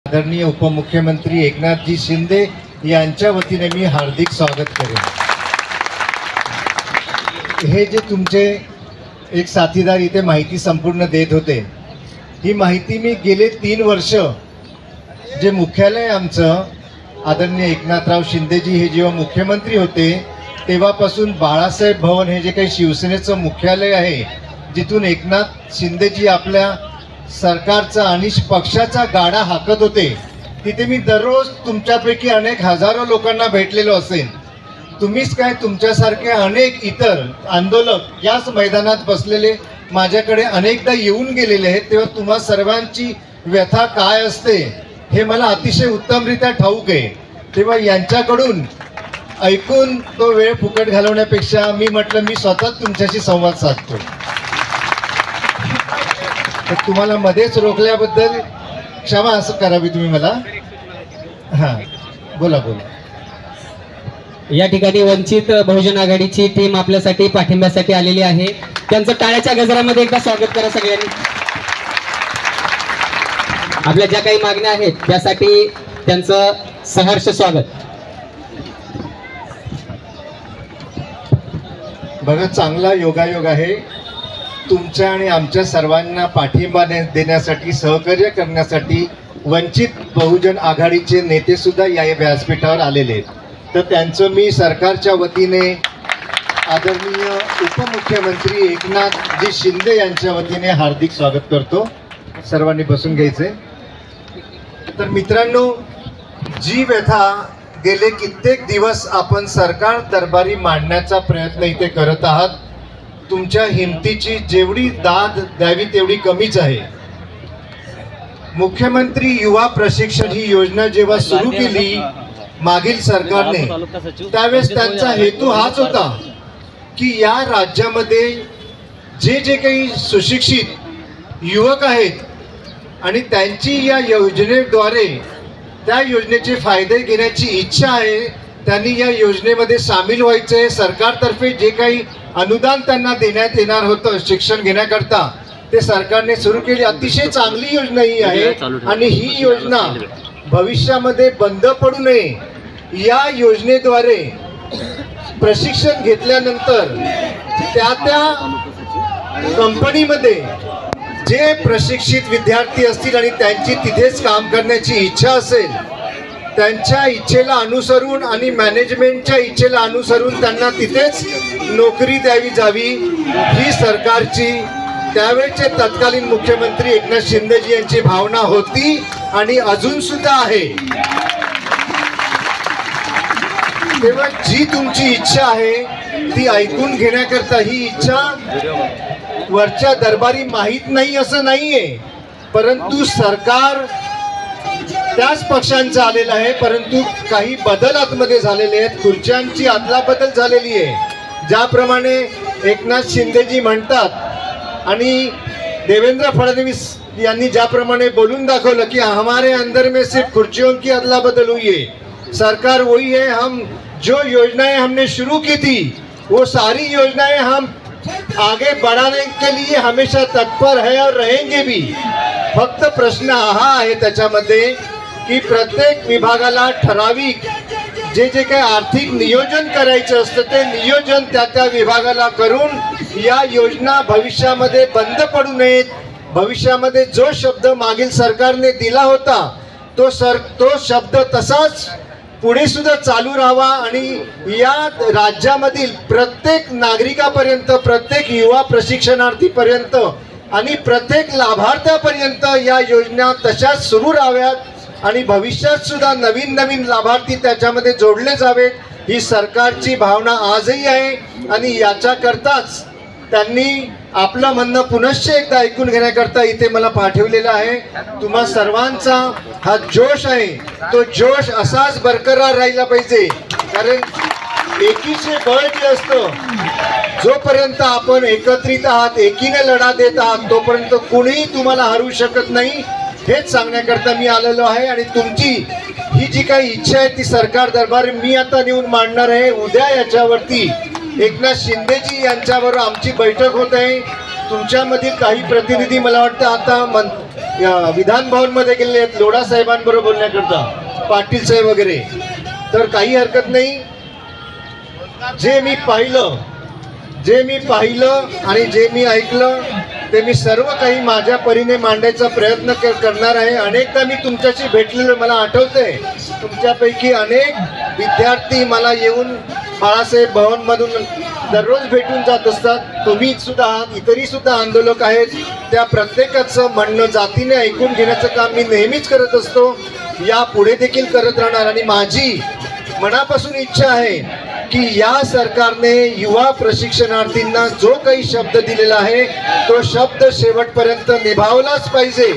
आदरणीय उपमुख्यमंत्री एकनाथजी शिंदे यांच्या वतीने मी हार्दिक स्वागत करेन। हे जे तुमचे एक साथीदार इथे माहिती संपूर्ण देत होते, ही माहिती मी गेले 3 वर्ष जे मुख्यालय आमचं आदरणीय एकनाथराव शिंदेजी हे जेव्हा मुख्यमंत्री होते तेव्हापासून बाळासाहेब भवन हे जे काही शिवसेनेचं मुख्यालय आहे, जिथून एकनाथ शिंदेजी आपल्या सरकारचा आणि पक्षाचा गाडा हाकत होते, तिथे मी दररोज तुमच्यापैकी अनेक हजारो लोकांना भेटलेलो असेन। तुम्हीच काय, तुमच्यासारखे अनेक इतर आंदोलक याच मैदानात बसलेले माझ्याकडे अनेकदा येऊन गेलेले आहेत। तेव्हा तुम्हा सर्वांची व्यथा काय असते हे मला अतिशय उत्तमरित्या ठाऊक आहे। तेव्हा यांच्याकडून ऐकून तो वेळ फुकट घालवण्यापेक्षा मी म्हटलं मी स्वतः तुमच्याशी संवाद साधतो। तर तुम्हाला मध्येच रोखल्याबद्दल क्षमा असं करावी तुम्ही मला। हां, बोला बोला। या ठिकाणी वंचित बहुजन आघाडीची टीम आपल्यासाठी पाठिंब्यासाठी आलेली आहे। त्यांचं टाळ्याच्या गजरामध्ये एकदा स्वागत करा सगळ्यांनी। आपल्या ज्या काही मागण्या आहेत त्यासाठी त्यांचं सहर्ष स्वागत। बघा, चांगला योगायोग आहे, तुमच्या आणि आमच्या सर्वांना पाठिंबा देण्यासाठी, सहकार्य करण्यासाठी वंचित बहुजन आघाडीचे नेते सुद्धा या व्यासपीठावर आलेले आहेत। तर त्यांचं मी सरकारच्या वतीने आदरणीय उपमुख्यमंत्री एकनाथजी शिंदे यांच्या वतीने हार्दिक स्वागत करतो। सर्वांनी बसून घ्यायचे। तर मित्रांनो, जी व्यथा गेले कित्येक दिवस आपण सरकार दरबारी मांडण्याचा प्रयत्न इथे करत आहात, तुमच्या हिमतीची जेवढी दाद द्यावी तेवढी कमीच आहे। मुख्यमंत्री युवा प्रशिक्षण ही योजना जेव्हा सुरू केली मागील सरकारने, त्यावेळेस त्यांचा हेतू हाच होता की या राज्यामध्ये जे जे काही सुशिक्षित युवक आहेत आणि त्यांची या योजनेद्वारे त्या योजनेचे फायदे घेण्याची इच्छा आहे, त्यांनी या योजनेमध्ये सामील व्हायचे। सरकारतर्फे जे काही अनुदान त्यांना देण्यात येणार होतं शिक्षण घेण्याकरता, ते सरकारने सुरू केली। अतिशय चांगली योजना ही आहे आणि ही योजना भविष्यामध्ये बंद पडू नये, या योजनेद्वारे प्रशिक्षण घेतल्यानंतर त्या कंपनीमध्ये जे प्रशिक्षित विद्यार्थी असतील आणि त्यांची तिथेच काम करण्याची इच्छा असेल, त्यांच्या इच्छेला अनुसरून आणि मॅनेजमेंटच्या इच्छेला अनुसरून त्यांना तिथेच नोकरी द्यावी जावी, ही सरकारची त्यावेळचे तत्कालीन मुख्यमंत्री एकनाथ शिंदेजी यांची भावना होती आणि अजून सुद्धा आहे। तेव्हा जी तुमची इच्छा आहे ती ऐकून घेण्याकरता, ही इच्छा वरच्या दरबारी माहीत नाही असं नाहीये, परंतु सरकार त्याच पक्षांचं आलेलं आहे, परंतु काही बदल आतमध्ये झालेले आहेत, खुर्च्यांची अदलाबदल झालेली आहे। ज्याप्रमाणे एकनाथ शिंदेजी म्हणतात आणि देवेंद्र फडणवीस यांनी ज्याप्रमाणे बोलून दाखवलं की हमारे अंदर में सिर्फ खुर्चियों की अदला बदल हुई है, सरकार वही है, हम जो योजनाएं हमने शुरू की थी वो सारी योजनाएं हम आगे बढ़ाने के लिए हमेशा तत्पर है और रहेंगे भी। फक्त प्रश्न हा आहे त्याच्यामध्ये की प्रत्येक विभागाला ठराविक जे जे काही आर्थिक नियोजन करायचं असतं ते नियोजन त्या विभागाला करून या योजना भविष्यामध्ये बंद पडू नयेत। भविष्यामध्ये जो शब्द मागील सरकारने दिला होता तो शब्द तसाच पुढे सुद्धा चालू राहावा आणि या राज्यामधील प्रत्येक नागरिकापर्यंत, प्रत्येक युवा प्रशिक्षणार्थीपर्यंत आणि प्रत्येक लाभार्थ्यापर्यंत या योजना तशाच सुरू राहाव्यात आणि भविष्यात सुद्धा नवीन नवीन लाभार्थी त्याच्यामध्ये जोडले जावेत, ही सरकारची भावना आजही आहे। आणि याच्याकरताच त्यांनी आपलं म्हणणं पुनश्च एकदा ऐकून घेण्याकरता इथे मला पाठवलेलं आहे। तुम्हा सर्वांचा हा जोश आहे, तो जोश असाच बरकरार राहिला पाहिजे, कारण एकीचे बळ जे असतं, जोपर्यंत आपण एकत्रित आहात, एकीने लढा देत आहात, तोपर्यंत कुणीही तुम्हाला हरवू शकत नाही, हेच सांगण्याकरता मी आलेलो आहे। आणि तुमची ही जी काही इच्छा आहे ती सरकार दरबारी मी आता नेऊन मांडणार आहे। उद्या याच्यावरती एकनाथ शिंदेजी यांच्याबरोबर आमची बैठक होत आहे। तुमच्यामधील काही प्रतिनिधी मला वाटतं आता विधान भवनमध्ये गेलेले आहेत लोढा साहेबांबरोबर बोलण्याकरता, पाटील साहेब वगैरे. तर काही हरकत नाही. जे मी पाहिलं आणि जे मी ऐकलं ते मी सर्व काही माझ्या परीने मांडायचा प्रयत्न करणार आहे. अनेकदा मी तुमच्याशी भेटलेलो मला आठवतंय. तुमच्यापैकी अनेक विद्यार्थी मला येऊन बाळासाहेब भवनमधून दररोज भेटून जात असतात. तुम्ही सुद्धा आहात, इतरही सुद्धा आंदोलक आहेत. त्या प्रत्येकाचं म्हणणं जातीने ऐकून घेण्याचं काम मी नेहमीच करत असतो, या पुढे देखील करत राहणार. आणि माझी मनापासून इच्छा आहे की या सरकारने युवा प्रशिक्षणार्थींना जो काही शब्द दिलेला आहे तो शब्द शेवटपर्यंत निभावलाच पाहिजे.